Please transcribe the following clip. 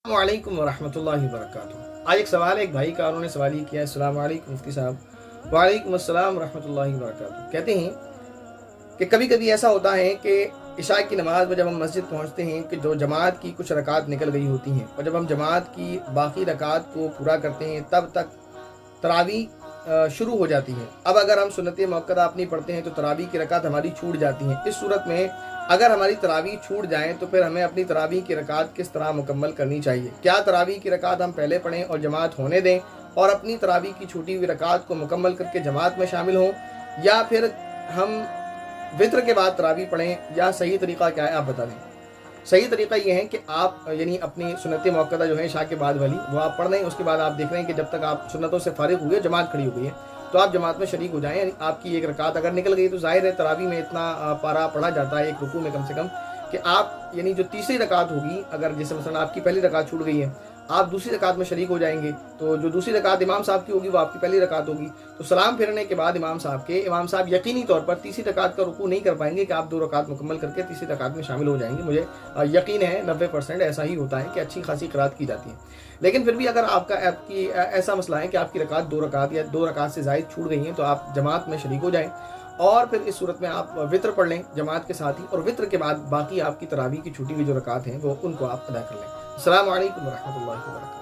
अस्सलामु अलैकुम वरहमतुल्लाहि वबरकातुहू। आज एक सवाल है, एक भाई का, उन्होंने सवाल ही किया है। अस्सलामु अलैकुम मुफ्ती साहब। वालेकुम अस्सलाम वरहमतुल्लाहि वबरकातुहू। कहते हैं कि कभी कभी ऐसा होता है कि इशा की नमाज में जब हम मस्जिद पहुंचते हैं कि जो जमात की कुछ रकात निकल गई होती हैं, और जब हम जमात की बाकी रकात को पूरा करते हैं तब तक तरावी शुरू हो जाती है। अब अगर हम सुन्नत मुअक्कदा अपनी पढ़ते हैं तो तरावी की रकात हमारी छूट जाती हैं। इस सूरत में अगर हमारी तरावी छूट जाए तो फिर हमें अपनी तरावी की रकात किस तरह मुकम्मल करनी चाहिए? क्या तरावी की रकात हम पहले पढ़ें और जमात होने दें और अपनी तरावी की छूटी हुई रकात को मुकम्मल करके जमात में शामिल हों, या फिर हम वित्र के बाद तरावी पढ़ें, या सही तरीक़ा क्या है आप बता दें। सही तरीक़ा ये है कि आप यानी अपनी सुन्नत मुअक्कदा जो है इशा के बाद वाली वो आप पढ़ लें। उसके बाद आप देख रहे हैं कि जब तक आप सुन्नतों से फारिग हुए, जमात खड़ी हो गई है, तो आप जमात में शरीक हो जाएं। यानी आपकी एक रकात अगर निकल गई तो ज़ाहिर है तरावी में इतना पारा पढ़ा जाता है एक रुकू में कम से कम, कि आप यानी जो तीसरी रकात होगी, अगर जैसे मसलन आपकी पहली रकात छूट गई है, आप दूसरी रकात में शरीक हो जाएंगे, तो जो दूसरी रकात इमाम साहब की होगी वो आपकी पहली रकात होगी। तो सलाम फेरने के बाद इमाम साहब यकीनी तौर पर तीसरी रकात का रुकू नहीं कर पाएंगे कि आप 2 रकात मुकम्मल करके तीसरी रकात में शामिल हो जाएंगे। मुझे यकीन है 90% ऐसा ही होता है कि अच्छी खासी क़िरात की जाती है। लेकिन फिर भी अगर आपकी ऐसा मसला है कि आपकी रकात 2 रकात या 2 रकात से ज़ायद छूट गई हैं, तो आप जमात में शरीक हो जाएँ और फिर इस सूरत में आप वित्र पढ़ लें जमात के साथ ही, और वित्र के बाद बाकी आपकी तरावी की छूटी हुई जो रकात हैं वो उनको आप अदा कर लें। अस्सलामु अलैकुम वरहमतुल्लाहि वबरकातुहू।